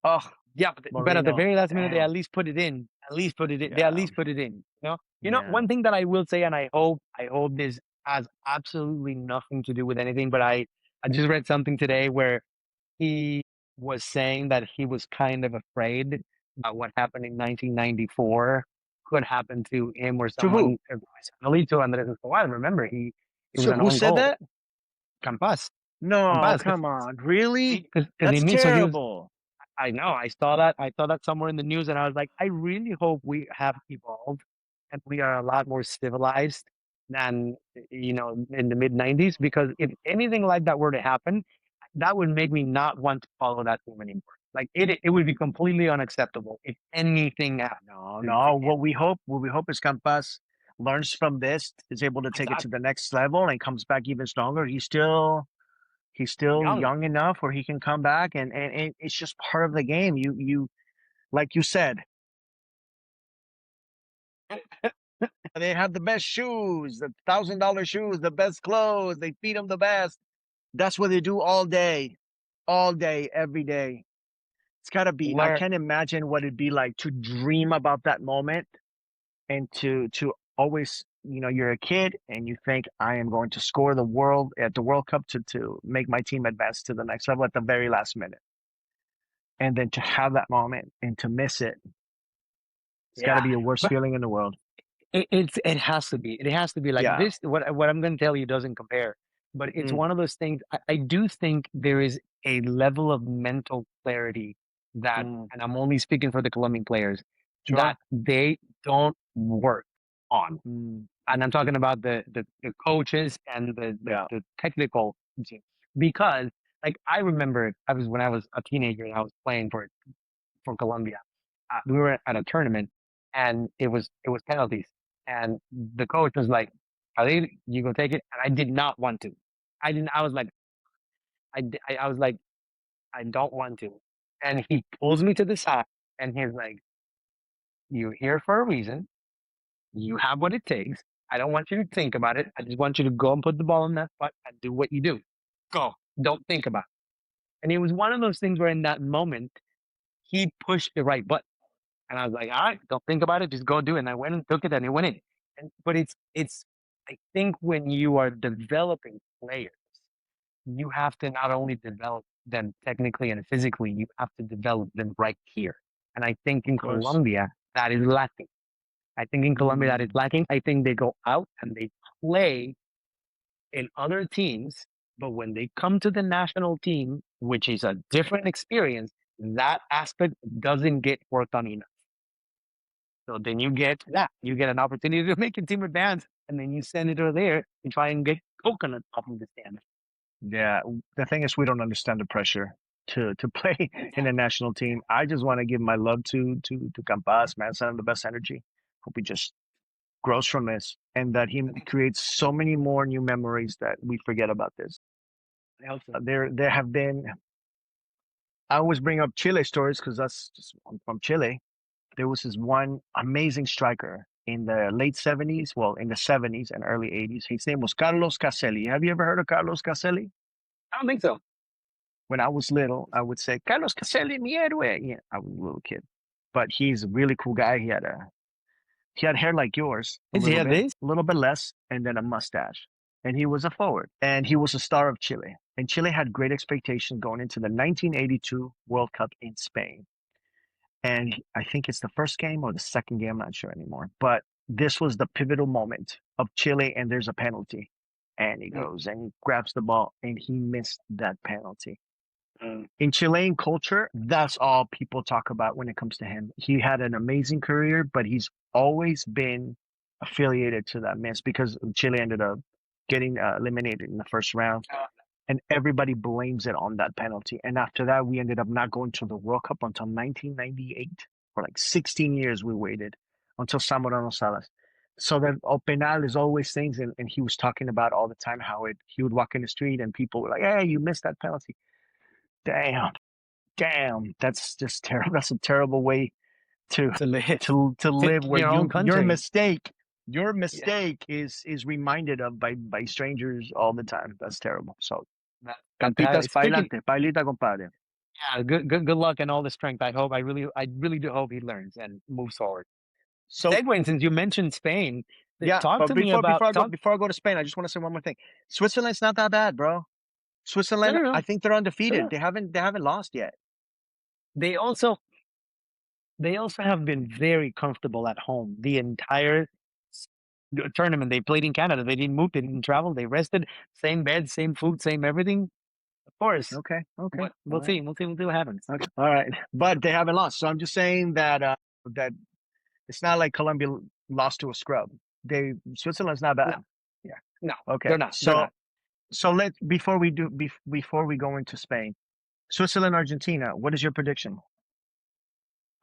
Oh, Yeah, but at the Moreno. very last minute, they at Damn. least put it in. At least put it in. They at Yeah. least put it in. Yeah. One thing that I will say, and I hope this has absolutely nothing to do with anything, but I just read something today where he was saying that he was kind of afraid about what happened in 1994 could happen to him or To someone who? similarly to Andres Escobar. Remember, it was So an who own said goal. that? Campas, No, Campas, come on. Really? because he That's missed. So he was. terrible. I know. I saw that. I saw that somewhere in the news, and I was like, I really hope we have evolved and we are a lot more civilized than in the mid 90s. Because if anything like that were to happen, that would make me not want to follow that team anymore. Like it would be completely unacceptable if anything happened No, to no. him. What we hope is Campas learns from this, is able to take it to Exactly. the next level and comes back even stronger. He's still Young. young enough where he can come back and it's just part of the game. You like you said, they have the best shoes, the $1,000 shoes, the best clothes, they feed them the best. That's what they do all day, every day. It's gotta be. I Learn. can't imagine what it'd be like to dream about that moment and to always, you're a kid and you think I am going to score the world at the World Cup to make my team advance to the next level at the very last minute, and then to have that moment and to miss it. It's got to Yeah. be the worst But feeling in the world. it has to be. It has to be like Yeah. this. What I'm going to tell you doesn't compare, but it's Mm, one of those things. I do think there is a level of mental clarity that, mm, and I'm only speaking for the Colombian players, that sure. they don't work on. Mm, And I'm talking about the coaches and yeah. the technical team. Because like I remember I was when I was a teenager and I was playing for Colombia. We were at a tournament and it was penalties. And the coach was like, "Khalid, you go take it." And I did not want to. I didn't. I was like, I was like, I don't want to. And he pulls me to the side and he's like, "You're here for a reason. You have what it takes. I don't want you to think about it. I just want you to go and put the ball in that spot and do what you do. Go. Don't think about it." And it was one of those things where in that moment he pushed the right button. And I was like, all right, don't think about it, just go do it. And I went and took it and it went in. And but it's I think when you are developing players, you have to not only develop them technically and physically, you have to develop them right here. And I think Of in course. Colombia that is lacking. I think in Colombia that is Mm, lacking. I think they go out and they play in other teams, but when they come to the national team, which is a different experience, that aspect doesn't get worked on enough. So then you get that. You get an opportunity to make your team advance, and then you send it over there and try and get coconut off of the stand. yeah. The thing is, we don't understand the pressure to play in a national team. I just want to give my love to Campas, man. Send him the best energy. Hope he just grows from this and that he creates so many more new memories that we forget about this. I hope so. There have been. I always bring up Chile stories because I'm from Chile. There was this one amazing striker in the late 70s, well, in the 70s and early 80s. His name was Carlos Caselli. Have you ever heard of Carlos Caselli? I don't think so. When I was little, I would say, Carlos Caselli, mi héroe. Yeah, I was a little kid. But he's a really cool guy. He had hair like yours, Is he at this? a little bit less, and then a mustache. And he was a forward, and he was a star of Chile. And Chile had great expectations going into the 1982 World Cup in Spain. And I think it's the first game or the second game, I'm not sure anymore. But this was the pivotal moment of Chile, and there's a penalty. And he Mm, goes and he grabs the ball, and he missed that penalty. mm, In Chilean culture, that's all people talk about when it comes to him. He had an amazing career, but he's always been affiliated to that miss because Chile ended up getting eliminated in the first round, uh, and everybody blames it on that penalty. And after that, we ended up not going to the World Cup until 1998. For like 16 years, we waited until Zamorano Salas. So that El Penal is always things, and he was talking about all the time how he would walk in the street and people were like, "Hey, you missed that penalty." Damn, damn, that's just terrible. That's a terrible way to to live to in live where your own country. your Yeah, mistake is reminded of by strangers all the time. That's terrible. So cantitas fantastic. para Speaking, adelante, bailita compadre. yeah, good luck and all the strength. I really do hope he learns and moves forward. So Segueing, since you mentioned Spain, yeah, talk but to me about talk. before I go to Spain, I just want to say one more thing. Switzerland's not that bad, bro. No, Switzerland, no, I no, think they're undefeated. no. They haven't lost yet. They also They also have been very comfortable at home the entire s- tournament. They played in Canada. They didn't move. They didn't travel. They rested. Same bed, same food, same everything. Of course, Okay, okay, but all we'll right, see. We'll see. We'll see what happens. okay, all right. But they haven't lost. So I'm just saying that that it's not like Colombia lost to a scrub. They Switzerland's not No, bad. Yeah. no, Okay. they're not. They're not. So let before we go into Spain, Switzerland, Argentina. What is your prediction?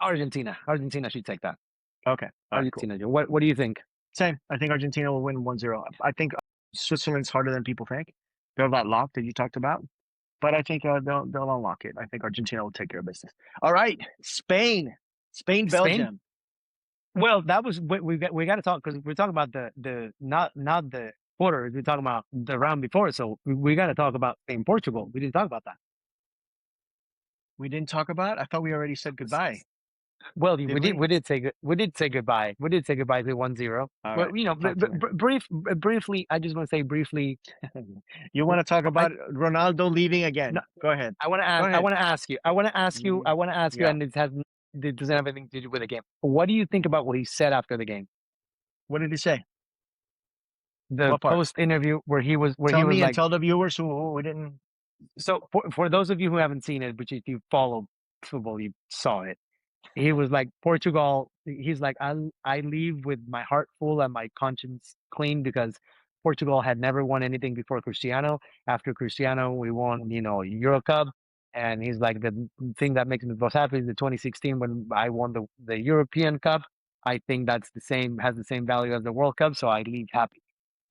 Argentina. Argentina should take that. Okay. All right. Cool. Argentina. What do you think? Same. I think Argentina will win 1-0. I think Switzerland's harder than people think. They're that lock that you talked about, but I think they'll unlock it. I think Argentina will take care of business. All right. Spain, Spain. Belgium. Well, that was we got to talk because we're talking about the not the quarters. We're talking about the round before, so we got to talk about Spain Portugal. We didn't talk about that. We didn't talk about. I thought we already said goodbye. Well, Did we? we did say goodbye. We did say goodbye to 1-0. All But right. you know, Talk to me. briefly, I just want to say briefly. You want to talk I about Ronaldo leaving no, again? Go ahead. I want to Go ask. I ahead. want to ask you. I want to ask you. Mm, I want to ask you, yeah. and it doesn't have anything to do with the game. What do you think about what he said after the game? What did he say? The What part? post interview where he Tell was me and like, tell the viewers who didn't. so for those of you who haven't seen it, but if you follow football, you saw it. He was like Portugal. He's like I leave with my heart full and my conscience clean because Portugal had never won anything before Cristiano. After Cristiano, we won, Euro Cup. And he's like the thing that makes me most happy is the 2016 when I won the European Cup. I think that's has the same value as the World Cup, so I leave happy.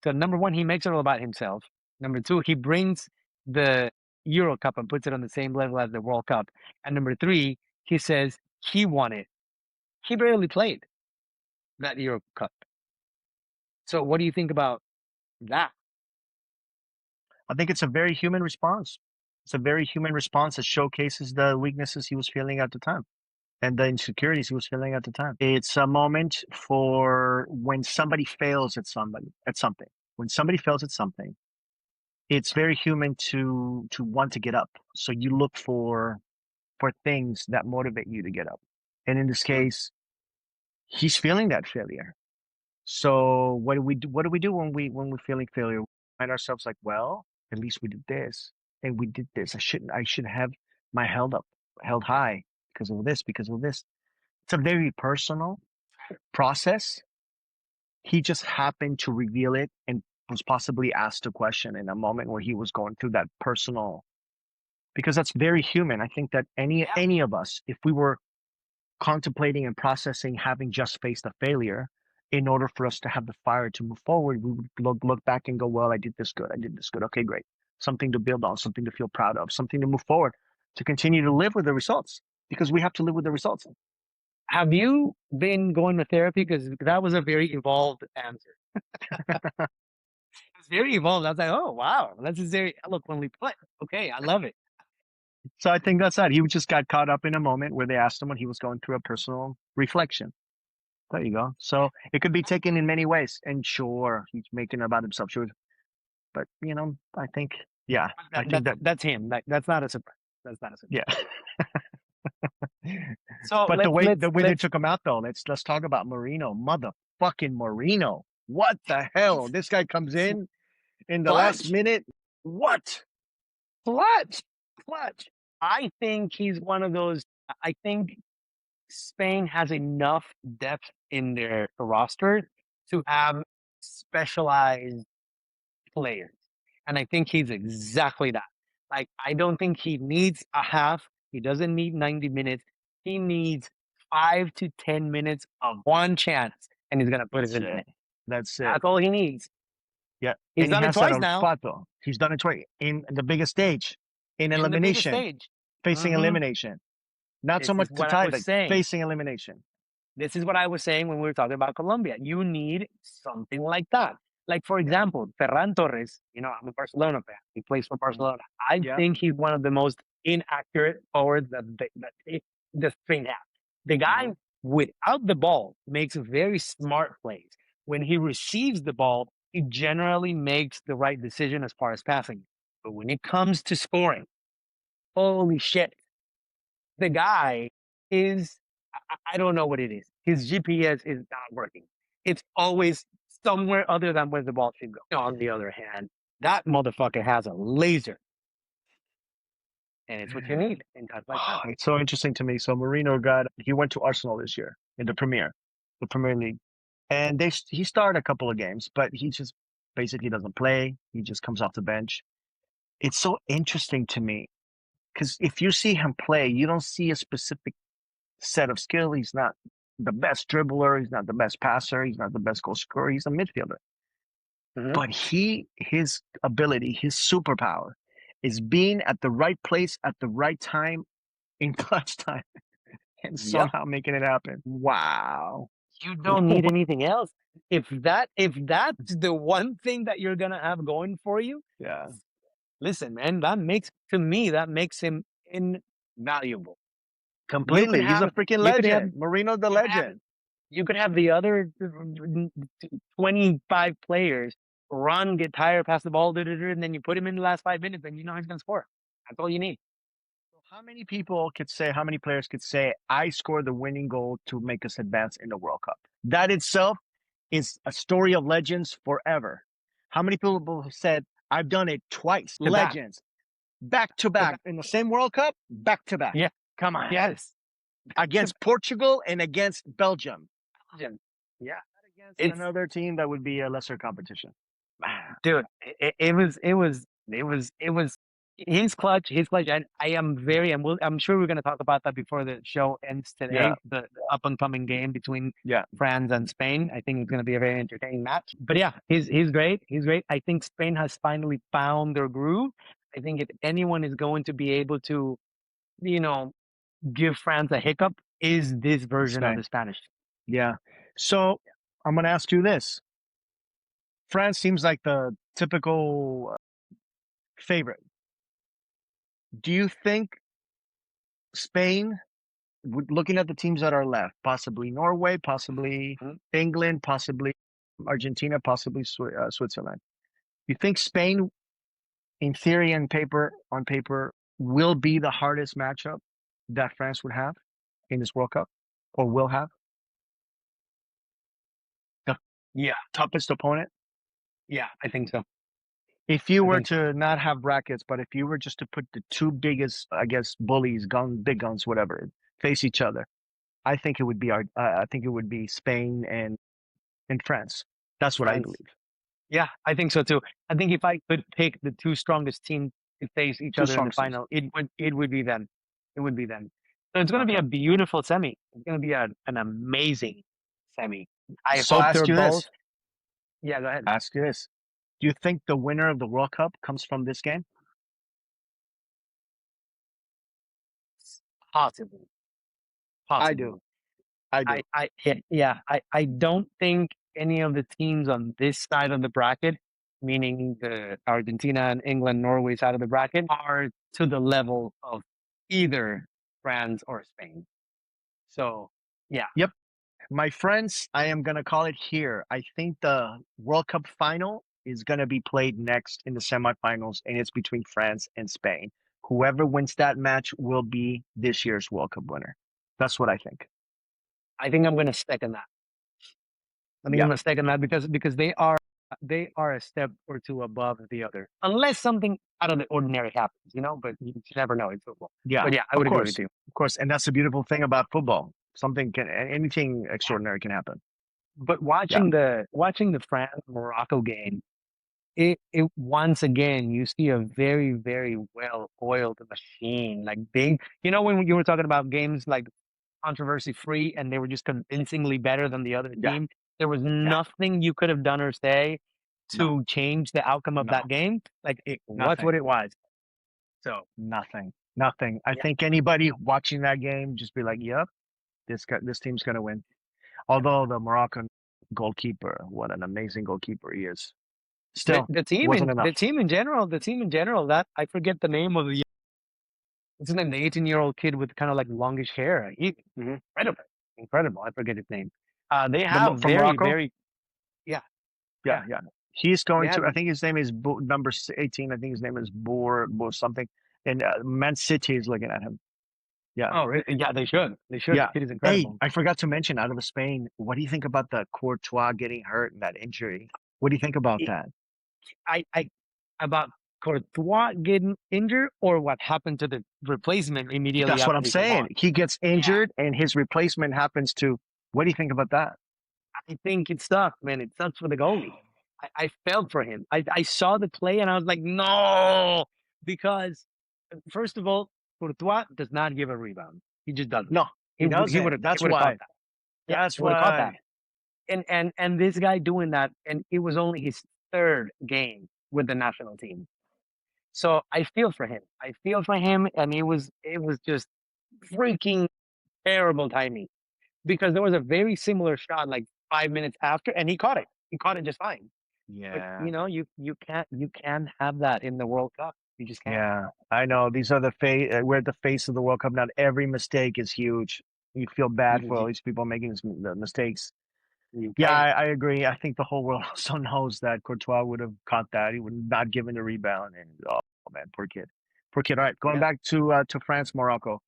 So number one, he makes it all about himself. Number two, he brings the Euro Cup and puts it on the same level as the World Cup. And number three, he says he won it. He barely played that Euro Cup. So what do you think about that? I think it's a very human response. It's a very human response that showcases the weaknesses he was feeling at the time and the insecurities he was feeling at the time. It's a moment for when somebody fails at something. When somebody fails at something, it's very human to want to get up. So you look for things that motivate you to get up. And in this case, he's feeling that failure. So what do we do? What do we do when we're feeling failure? We find ourselves like, well, at least we did this and we did this. I should have my held high because of this, because of this. It's a very personal process. He just happened to reveal it and was possibly asked a question in a moment where he was going through that personal, because that's very human. I think that any of us, if we were contemplating and processing having just faced a failure, in order for us to have the fire to move forward, we would look back and go, well, I did this good. I did this good. Okay, great. Something to build on, something to feel proud of, something to move forward, to continue to live with the results, because we have to live with the results. Have you been going to therapy? Because that was a very evolved answer. It's very evolved. I was like, oh wow, that's just very eloquently put. Okay, I love it. So I think that's that. He just got caught up in a moment where they asked him when he was going through a personal reflection. There you go. So it could be taken in many ways. And sure, he's making it about himself. Sure. But, I think, yeah, I think that, That's him. That's not a surprise. That's not a surprise. yeah. So But the way they let's took him out, though, let's talk about Marino. Motherfucking Marino. What the hell? This guy comes in the last clutch, minute. What? clutch, clutch. I think he's one of those. I think Spain has enough depth in their roster to have specialized players. And I think he's exactly that. Like, I don't think he needs a half. He doesn't need 90 minutes. He needs 5 to 10 minutes of one chance, and he's going to put it That's in the it. net. That's it. That's all he needs. Yeah. He's And he done it has that twice now olfato. He's done it twice in the biggest stage, in in the biggest elimination, stage. facing hmm elimination. Not so This much is to what I tie, was but saying. facing elimination. This is what I was saying when we were talking about Colombia. You need something like that. Like, for Yeah. example, Ferran Torres, I'm a Barcelona fan. He plays for Mhm. Barcelona. I Yeah. think he's one of the most inaccurate forwards the Spain has. The guy, Mhm. without the ball, makes very smart plays. When he receives the ball, he generally makes the right decision as far as passing. But when it comes to scoring, holy shit, the guy is, I don't know what it is. His GPS is not working. It's always somewhere other than where the ball should go. On the other hand, that motherfucker has a laser, and it's what you need in times like that. It's so interesting to me. So Marino he went to Arsenal this year in the Premier League, and he started a couple of games, but he just basically doesn't play. He just comes off the bench. It's so interesting to me because if you see him play, you don't see a specific set of skill. He's not the best dribbler. He's not the best passer. He's not the best goal scorer. He's a midfielder. Mhm. But his ability, his superpower, is being at the right place at the right time in clutch time and Yep. somehow making it happen. Wow. You don't need anything else. If that's the one thing that you're gonna have going for you, Yeah, listen, man, that makes him invaluable. You could completely. He's a have freaking you could have legend. Marino the you could have legend. you could have the other 25 players run, get tired, pass the ball, and then you put him in the last 5 minutes, and you know he's gonna score. That's all you need. So how many people could say, how many players could say, I scored the winning goal to make us advance in the World Cup? That itself is a story of legends forever. How many people have said, I've done it twice? To back, Legends, back to to back back. in the same World Cup, back to back. Yeah. Come on. Yes. To Against Portugal and against Belgium. Belgium. Yeah. Against It's another team that would be a lesser competition. dude, it was his clutch, and I am very, and I'm sure we're going to talk about that before the show ends Yeah, today, the up and coming game between yeah, France and Spain. I think it's going to be a very entertaining match. But yeah, he's great. He's great. I think Spain has finally found their groove. I think if anyone is going to be able to, you know, give France a hiccup, is this version of Spain. the Spanish. Yeah. So I'm going to ask you this. France seems like the typical favorite. Do you think Spain, looking at the teams that are left, possibly Norway, possibly Mhm. England, possibly Argentina, possibly Switzerland, you think Spain, in theory and on paper, will be the hardest matchup that France would have in this World Cup, or will have the Yeah, toughest opponent? yeah, I think so. If you I were think so. to not have brackets, but if you were just to put the two biggest, I guess, bullies, big guns, whatever, face each other, I think it would be I think it would be Spain and France. That's what I France. believe. Yeah, I think so too. I think if I could pick the two strongest teams to face each Two other in the strong teams. final, it would be them. It would be them. So it's going to be Okay. a beautiful semi. It's going to be an amazing semi. I So I hope ask they're you both. this. Yeah, go ahead. Ask you this. Do you think the winner of the World Cup comes from this game? Possibly, I do. possibly. I do. Yeah, I don't think any of the teams on this side of the bracket, meaning the Argentina and England, Norway side of the bracket, are to the level of either France or Spain. So yeah, Yep. My friends, I am going to call it here. I think the World Cup final is going to be played next in the semifinals, and it's between France and Spain. Whoever wins that match will be this year's World Cup winner. That's what I think. I think I'm going to stick in that. I think I'm Yeah. going to stick in that because they are a step or two above the other, unless something out of the ordinary happens, But you never know. It's football. Yeah. But yeah, I Of would agree with course. you. Of course. And that's the beautiful thing about football. Anything Yeah. extraordinary can happen. But Yeah. watching the France Morocco game, it once again you see a very very well oiled machine. Like when you were talking about games like controversy free and they were just convincingly better than the other Yeah. team. There was Yeah. nothing you could have done or say No. to change the outcome of No. that game. Like it was Nothing. what it was. So Nothing. Nothing. I yeah, think anybody watching that game just be like, "Yep, this team's gonna win." Although the Moroccan goalkeeper, what an amazing goalkeeper he is. the Still, the team wasn't in the enough. team in general, that I forget the name of the what's his name, the 18-year-old kid with kind of like longish hair. Hmm. Incredible, incredible. I forget his name. They The have from very Morocco? very yeah Yeah, yeah yeah. He's they going have to. I think his name is number 18. I think his name is Boer something. And Man City is looking at him. Yeah, oh really? Yeah, they should the yeah. kid is Hey, incredible. I forgot to mention out of Spain. What do you think about the Courtois getting hurt and that injury? What do you think about that? I about Courtois getting injured or what happened to the replacement immediately That's what after I'm he came saying. on. He gets Yeah, injured and his replacement happens to. What do you think about that? I think it sucks, man. It sucks for the goalie. I felt for him. I saw the play and I was like, no, because first of all, Courtois does not give a rebound. He just doesn't. No, He he would he would doesn't. have he That's would have caught why. that. Yeah, That's he would have caught that. why. And this guy doing that, and it was only his third game with the national team. So I feel for him. I feel for him, and it was just freaking terrible timing because there was a very similar shot like 5 minutes after, and he caught it. He caught it just fine. But Yeah. you can't have that in the World Cup. You just can't. Yeah, I know. These are the face. We're at the face of the World Cup. Not every mistake is huge. You feel bad You, for all you, these people making the mistakes. you Yeah, can't. I agree. I think the whole world also knows that Courtois would have caught that. He would not given the rebound. And oh man, poor kid, poor kid. All right, going Yeah. back to France, Morocco,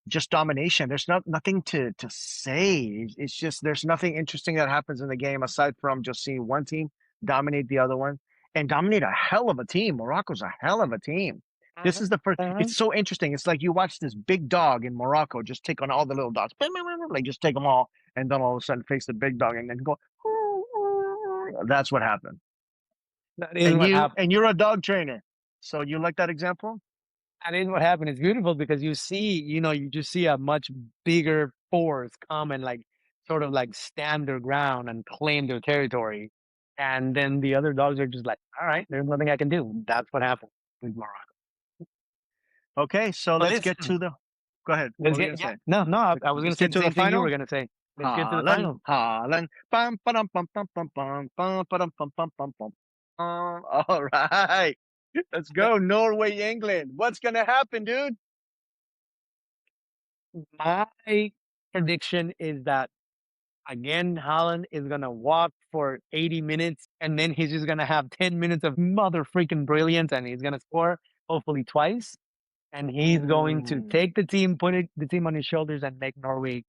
just domination. There's nothing to say. It's just there's nothing interesting that happens in the game aside from just seeing one team dominate the other one and dominate a hell of a team. Morocco's a hell of a team. This Uh-huh. is the first. Uh-huh. It's so interesting. It's like you watch this big dog in Morocco just take on all the little dogs. Like just take them all, and then all of a sudden face the big dog and then go. That's what happened. That is what happened. And you're a dog trainer, so you like that example? That is what happened. It's beautiful because you just see a much bigger force come and like sort of like stand their ground and claim their territory. And then the other dogs are just like, all right, there's nothing I can do. That's what happened with Morocco. Okay, so But let's get listen, to the. Go ahead. What let's were you get gonna yeah. say? No, no, I was gonna Let's say get the to the same thing you were final. gonna say. Let's get to the Holland, final. Holland. Bum, ba-dum, bum, bum, bum, bum, bum, ba-dum, bum, bum, bum, bum. All right. Let's go. Norway, England. What's going to happen, dude? My prediction is that again, Holland is gonna walk for 80 minutes and then he's just gonna have 10 minutes of mother freaking brilliance and he's gonna score hopefully twice. And he's going to Mm. take the team on his shoulders and make Norway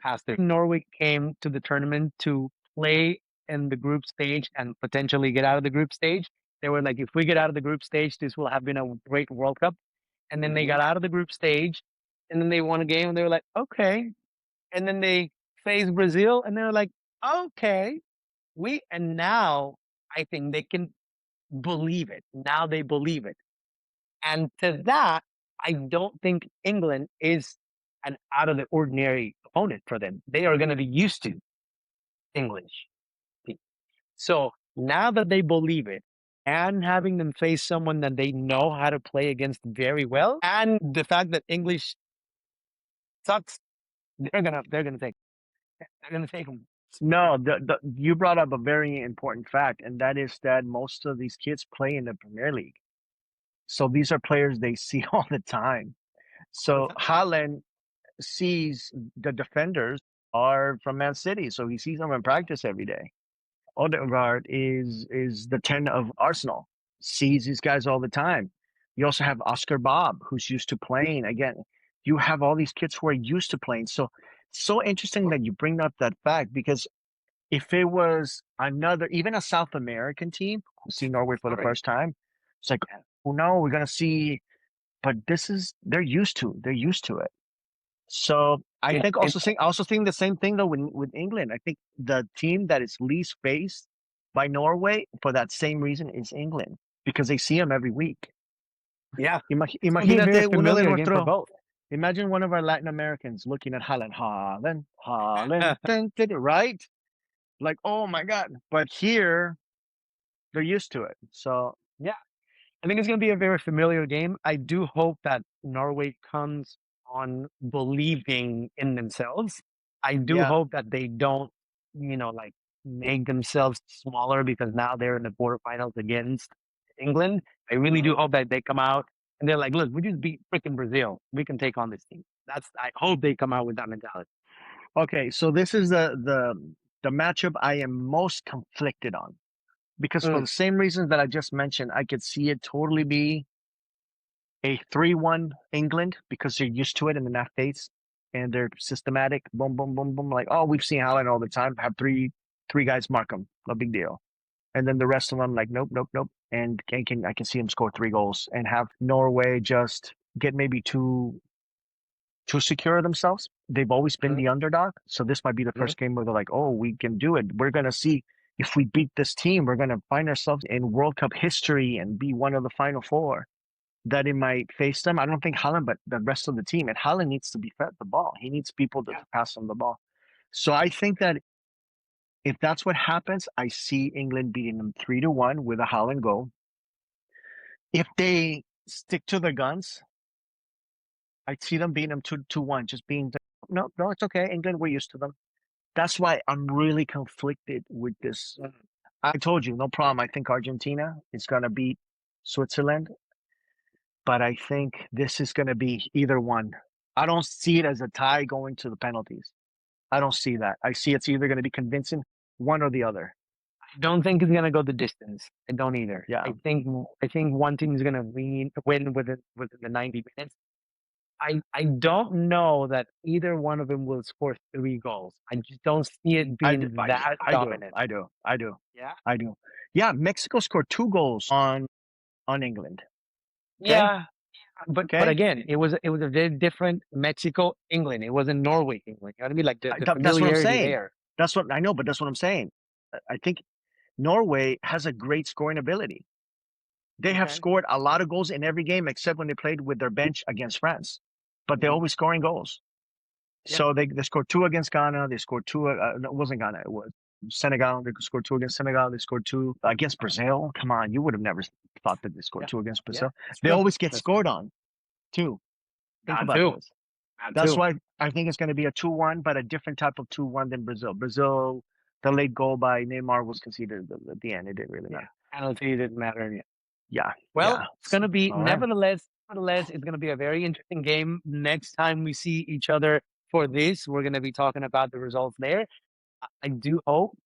pass through. Norway came to the tournament to play in the group stage and potentially get out of the group stage. They were like, if we get out of the group stage, this will have been a great World Cup. And then they got out of the group stage and then they won a game and they were like, okay. And then they faced Brazil and they were like, okay, and now I think they can believe it. Now they believe it. And to that, I don't think England is an out of the ordinary opponent for them. They are going to be used to English. So now that they believe it and having them face someone that they know how to play against very well, and the fact that English sucks, they're gonna take them. No, you brought up a very important fact, and that is that most of these kids play in the Premier League. So these are players they see all the time. All the So time. Haaland sees the defenders are from Man City, so he sees them in practice every day. Odegaard is the 10 of Arsenal, sees these guys all the time. You also have Oscar Bob, who's used to playing. Again, you have all these kids who are used to playing. So so interesting that you bring up that fact because if it was another, even a South American team who see Norway for the Sorry. first time, it's like, oh no, we're gonna see. But this is they're used to it. So I It, think it, also think the same thing though with England. I think the team that is least faced by Norway for that same reason is England because they see them every week. yeah, it's going to be a very Imagínate uno de familiar game for nuestros. both. Imagine one of our Latin Americans looking at Holland, dun, dun, dun, right? Like, oh my God. But here they're used to it. So Yeah, I think it's going to be a very familiar game. I do hope that Norway comes on believing in themselves. I do yeah. hope that they don't, like make themselves smaller because now they're in the quarterfinals against England. I really do hope that they come out and they're like, look, we just beat freaking Brazil. We can take on this team. I hope they come out with that mentality. Okay, so this is the matchup I am most conflicted on. Because for Mm, the same reasons that I just mentioned, I could see it totally be a 3-1 England because they're used to it in the NAF phase and they're systematic. Boom, boom, boom, boom. Like, oh, we've seen Haaland all the time. Have three guys mark them. No big deal. And then the rest of them, like, nope, nope, nope. And I can see him score 3 goals and have Norway just get maybe too secure of themselves. They've always been mm, the underdog. So this might be the mm, first game where they're like, oh, we can do it. We're going to see if we beat this team, we're going to find ourselves in World Cup history and be one of the final four. That it might face them. I don't think Holland, but the rest of the team. And Holland needs to be fed the ball. He needs people to yeah, pass him the ball. So I think that if that's what happens, I see England beating them 3-1 with a Holland goal. If they stick to their guns, I'd see them beating them 2-1, just being no, no, it's okay. England, we're used to them. That's why I'm really conflicted with this. Mhm. I told you, no problem. I think Argentina is going to beat Switzerland, but I think this is going to be either one. I don't see it as a tie going to the penalties. I don't see that. I see it's either going to be convincing, one or the other. I don't think it's gonna go the distance. I don't either. Yeah, I think one team is gonna win within the 90 minutes. I don't know that either one of them will score 3 goals. I just don't see it being yeah, that I do, dominant. I do, I do, Yeah. I do. Yeah, Mexico scored 2 goals on England. Okay, Yeah, but okay. again, it was a very different Mexico, England. It wasn't Norway, England. You know what I mean? Like the That's what I'm familiarity saying. there. That's what I know, but that's what I'm saying. I think Norway has a great scoring ability. They have Okay. scored a lot of goals in every game except when they played with their bench against France, but they're Mhm. always scoring goals. Yeah. So they scored two against Ghana. They scored two. No, it wasn't Ghana. It was Senegal. They scored two against Senegal. They scored two against Brazil. Come on, you would have never thought that they scored Yeah. two against Yeah. Brazil. That's They true. always get That's true. scored on too. Think That about too. this. That That's too. why I think it's going to be a 2-1, but a different type of 2-1 than Brazil. Brazil, the late goal by Neymar was conceded at the end. It didn't really Yeah. matter. Penalty didn't matter. Yeah, Well, yeah. it's going to be All right. nevertheless, it's going to be a very interesting game. Next time we see each other for this, we're going to be talking about the results there. I do hope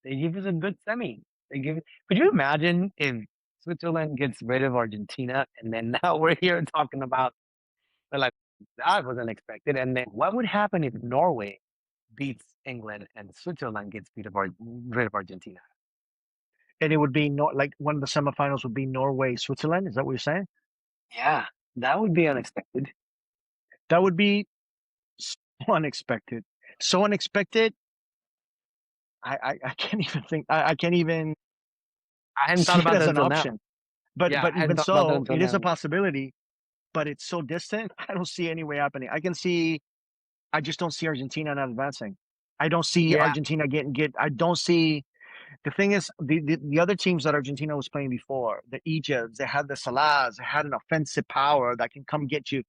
they give us a good semi. Could you imagine if Switzerland gets rid of Argentina and then now we're here talking about, we're like, that was unexpected. And then what would happen if Norway beats England and Switzerland gets rid of Argentina? And it would be like one of the semifinals would be Norway, Switzerland. Is that what you're saying? Yeah, that would be unexpected. That would be so unexpected. So unexpected. I can't even think. I can't even I hadn't thought see it about as that an until now. option. But Yeah, but I hadn't even thought about that so, until it is a now. possibility. But it's so distant. I don't see any way happening. I can see. I just don't see Argentina not advancing. I don't see Yeah, Argentina getting get. I don't see. The thing is, the other teams that Argentina was playing before, the Egypts, they had the Salahs, they had an offensive power that can come get you.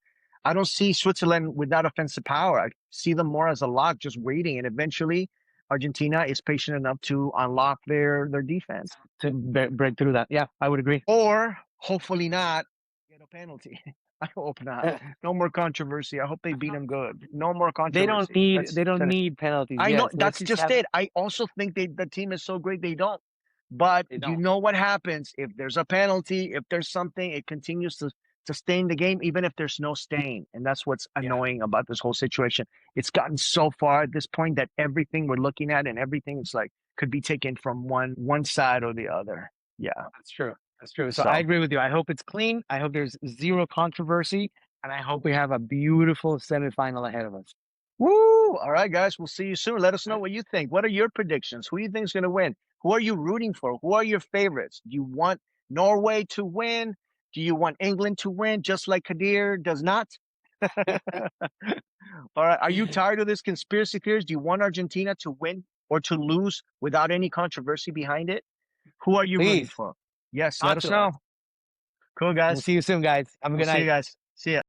I don't see Switzerland with that offensive power. I see them more as a lock, just waiting, and eventually, Argentina is patient enough to unlock their defense, to break through that. Yeah, I would agree. or hopefully not get a penalty. I hope not. No more controversy. I hope they beat them good. No more They don't controversy. need Let's they don't finish. need penalties. I know Yes, let's that's just just have it. I also think the team is so great they don't. But they you don't. know what happens if there's a penalty, if there's something, it continues to stain the game, even if there's no stain. And that's what's Yeah, annoying about this whole situation. It's gotten so far at this point that everything we're looking at and everything is like could be taken from one side or the other. Yeah. that's true. That's true. So I So agree with you. I hope it's clean. I hope there's zero controversy, and I hope we have a beautiful semifinal ahead of us. woo! All right, guys, we'll see you soon. Let us All know right. what you think. What are your predictions? Who do you think is going to win? Who are you rooting for? Who are your favorites? Do you want Norway to win? Do you want England to win, just like Kadir does not? All right. Are you tired of this conspiracy theories? Do you want Argentina to win or to lose without any controversy behind it? Who are you rooting Please for? Yes, let talk us to us. know. Cool, We'll guys. see you soon, guys. Have a We'll good see you night. guys. See ya.